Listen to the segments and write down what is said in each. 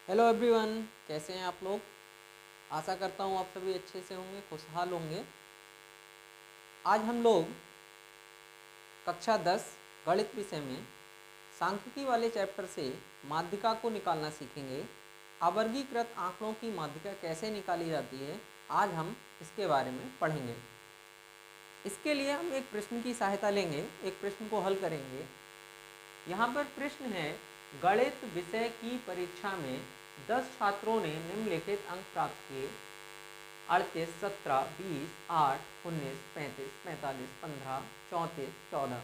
Hello everyone, कैसे हैं आप लोग। आशा करता हूँ आप सभी अच्छे से होंगे, खुशहाल होंगे। आज हम लोग कक्षा 10 गणित विषय में सांख्यिकी वाले चैप्टर से माध्यिका को निकालना सीखेंगे। अवर्गीकृत आंकड़ों की माध्यिका कैसे निकाली जाती है, आज हम इसके बारे में पढ़ेंगे। इसके लिए हम एक प्रश्न की सहायता लेंगे, एक प्रश्न को हल करेंगे। यहाँ पर प्रश्न है, गणित विषय की परीक्षा में 10 छात्रों ने निम्नलिखित अंक प्राप्त किए: 38, 17, 20, 8, 19, 35, 45, 15, 34, 14।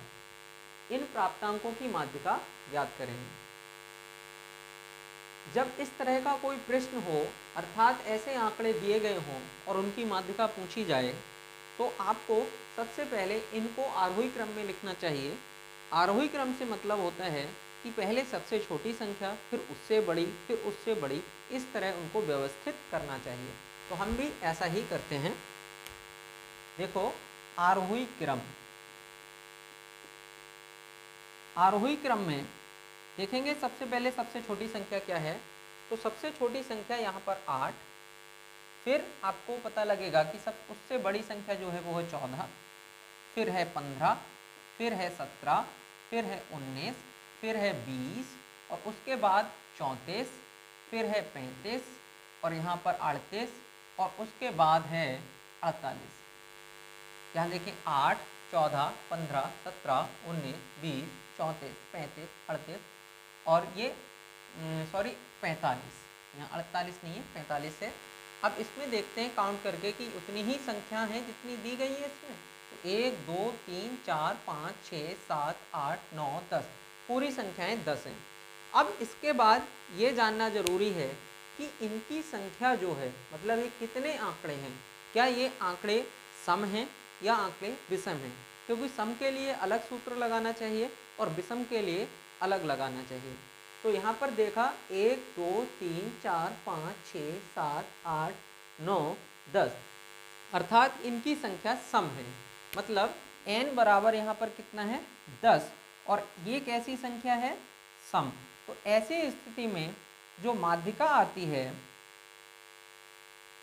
इन प्राप्तांकों की माध्यिका ज्ञात करेंगे। जब इस तरह का कोई प्रश्न हो, अर्थात ऐसे आंकड़े दिए गए हों और उनकी माध्यिका पूछी जाए, तो आपको सबसे पहले इनको आरोही क्रम में लिखना चाहिए। आरोही क्रम से मतलब होता है कि पहले सबसे छोटी संख्या, फिर उससे बड़ी, फिर उससे बड़ी, इस तरह उनको व्यवस्थित करना चाहिए। तो हम भी ऐसा ही करते हैं। देखो, आरोही क्रम, आरोही क्रम में देखेंगे सबसे पहले सबसे छोटी संख्या क्या है। तो सबसे छोटी संख्या यहाँ पर 8, फिर आपको पता लगेगा कि सब उससे बड़ी संख्या जो है वो है 14, फिर है 15, फिर है 17, फिर है 19, फिर है 20 और उसके बाद 34, फिर है 35 और यहाँ पर 38 और उसके बाद है 48। यहाँ देखिए 8, 14, 15, 17, 19, 20, 34, 35, 38 और ये 45। यहाँ 48 नहीं है, 45 है। अब इसमें देखते हैं काउंट करके कि उतनी ही संख्या है जितनी दी गई है इसमें। तो 1, 2, 3, 4, 5, 6, 7, 8, 9, 10, पूरी संख्याएं 10 हैं। अब इसके बाद ये जानना जरूरी है कि इनकी संख्या जो है, मतलब ये कितने आंकड़े हैं, क्या ये आंकड़े सम हैं या आंकड़े विषम हैं। क्योंकि सम के लिए अलग सूत्र लगाना चाहिए और विषम के लिए अलग लगाना चाहिए। तो यहाँ पर देखा 1, 2, 3, 4, 5, 6, 7, 8, 9, 10, अर्थात इनकी संख्या सम है। मतलब n बराबर यहाँ पर कितना है, 10, और ये कैसी संख्या है, सम। तो ऐसी स्थिति में जो माध्यिका आती है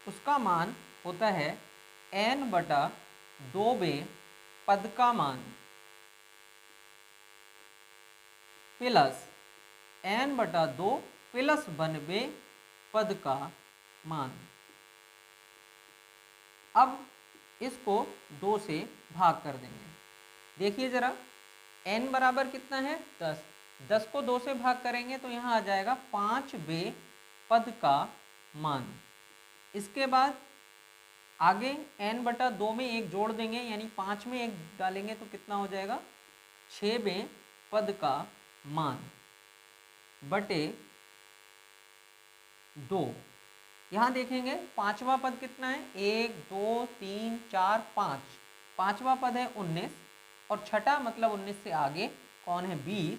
उसका मान होता है n बटा 2 पद का मान प्लस n बटा 2 प्लस 1 पद का मान। अब इसको 2 से भाग कर देंगे। देखिए जरा, n बराबर कितना है, 10। 10 को 2 से भाग करेंगे तो यहाँ आ जाएगा 5 पद का मान। इसके बाद आगे n बटा 2 में 1 जोड़ देंगे, यानी 5 में 1 डालेंगे तो कितना हो जाएगा, 6 पद का मान बटे 2। यहाँ देखेंगे पांचवा पद कितना है, 1, 2, 3, 4, 5, पांचवा पद है 19 और छठा मतलब 19 से आगे कौन है, 20।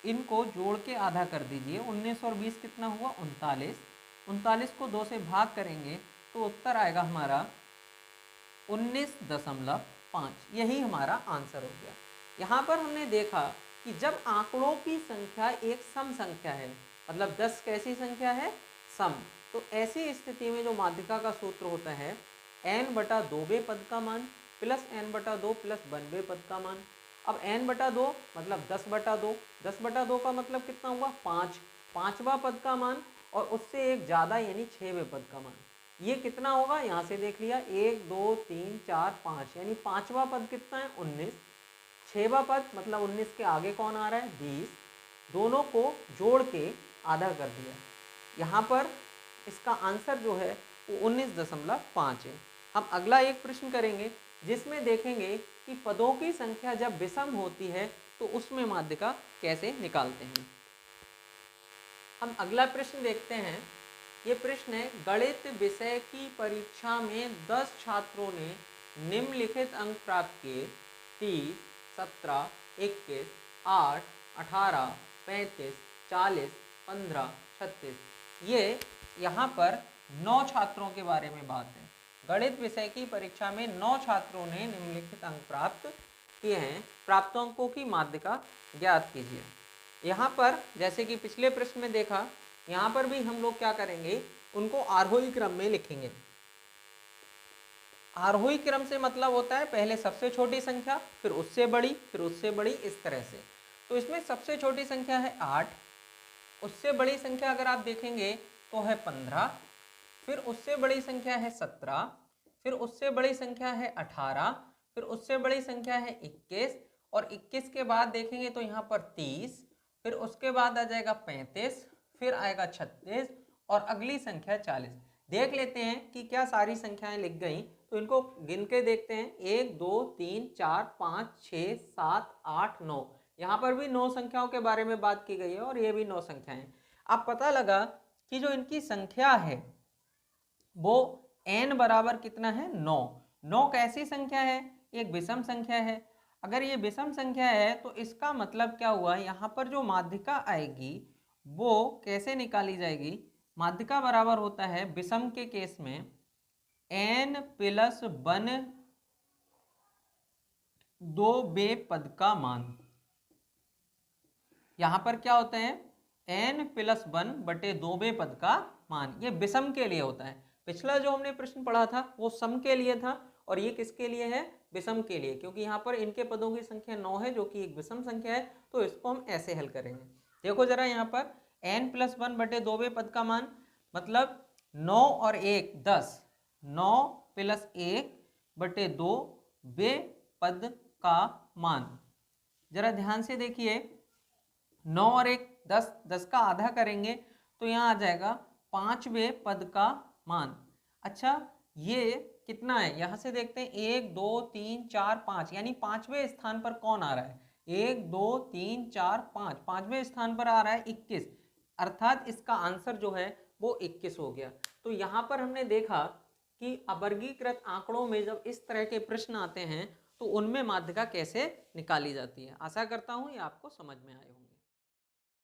इनको जोड़ के आधा कर दीजिए, 19 और 20 कितना हुआ, 39। 39 को 2 से भाग करेंगे तो उत्तर आएगा हमारा 19.5। यही हमारा आंसर हो गया। यहाँ पर हमने देखा कि जब आंकड़ों की संख्या एक सम संख्या है, मतलब 10 कैसी संख्या है, सम, तो ऐसी स्थिति में जो माध्यिका का सूत्र होता है n बटा 2 पद का मान प्लस n बटा 2 प्लस 1 पद का मान। अब n बटा 2 मतलब 10 बटा 2, 10 बटा 2 का मतलब कितना हुआ, 5, पांचवा पद का मान और उससे एक ज़्यादा यानी 6वें पद का मान। ये कितना होगा, यहाँ से देख लिया, 1, 2, 3, 4, 5, यानी पांचवा पद कितना है, 19। 6वां पद मतलब 19 के आगे कौन आ रहा है, 20। दोनों को जोड़ के आधा कर दिया। यहाँ पर इसका आंसर जो है वो 19.5 है। हम अगला एक प्रश्न करेंगे जिसमें देखेंगे कि पदों की संख्या जब विषम होती है तो उसमें माध्यिका कैसे निकालते हैं। हम अगला प्रश्न देखते हैं। ये प्रश्न है, गणित विषय की परीक्षा में 10 छात्रों ने निम्नलिखित अंक प्राप्त किए: 30, 17, 21, 8, 18, 35, 40, 15, 36। ये यहाँ पर 9 छात्रों के बारे में बात है। गणित विषय की परीक्षा में 9 छात्रों ने निम्नलिखित अंक प्राप्त किए हैं। प्राप्त अंकों की माध्यिका ज्ञात कीजिए। यहाँ पर जैसे कि पिछले प्रश्न में देखा यहाँ पर भी हम लोग क्या करेंगे, उनको आरोही क्रम में लिखेंगे। आरोही क्रम से मतलब होता है पहले सबसे छोटी संख्या, फिर उससे बड़ी, फिर उससे बड़ी, इस तरह से। तो इसमें सबसे छोटी संख्या है 8, उससे बड़ी संख्या अगर आप देखेंगे तो है 15, फिर उससे बड़ी संख्या है 17, फिर उससे बड़ी संख्या है 18, फिर उससे बड़ी संख्या है 21, और 21 के बाद देखेंगे तो यहाँ पर 30, फिर उसके बाद आ जाएगा 35, फिर आएगा 36, और अगली संख्या 40। देख लेते हैं कि क्या सारी संख्याएं लिख गई, तो इनको गिन के देखते हैं। 1 2 3 4 5 6 7 8 9, यहाँ पर भी 9 संख्याओं के बारे में बात की गई है, और ये भी 9 संख्याएं। अब पता लगा कि जो इनकी संख्या है वो n बराबर कितना है, 9। 9 कैसी संख्या है, एक विषम संख्या है। अगर ये विषम संख्या है तो इसका मतलब क्या हुआ, यहाँ पर जो माध्यिका आएगी वो कैसे निकाली जाएगी। माध्यिका बराबर होता है विषम के केस में n प्लस 1 दो बे पद का मान। यहाँ पर क्या होता है, n प्लस 1 बटे 2 पद का मान। ये विषम के लिए होता है। पिछला जो हमने प्रश्न पढ़ा था वो सम के लिए था, और ये किसके लिए है, विषम के लिए, क्योंकि यहाँ पर इनके पदों की संख्या 9 है जो कि एक विषम संख्या है। तो इसको हम ऐसे हल करेंगे। देखो जरा यहाँ पर n प्लस 1 बटे 2 पद का मान, मतलब 9 और 1 10, 9 प्लस 1 बटे 2 पद का मान। जरा ध्यान से देखिए, 9 और 1 10, 10 का आधा करेंगे तो यहाँ आ जाएगा 5वें पद का मान। अच्छा, ये कितना है, यहाँ से देखते हैं 1 2 3 4 5, यानी 5वें स्थान पर कौन आ रहा है, 1 2 3 4 5, 5वें स्थान पर आ रहा है 21, अर्थात इसका आंसर जो है वो 21 हो गया। तो यहाँ पर हमने देखा कि अवर्गीकृत आंकड़ों में जब इस तरह के प्रश्न आते हैं तो उनमें माध्यिका कैसे निकाली जाती है। आशा करता हूँ ये आपको समझ में आए होंगे।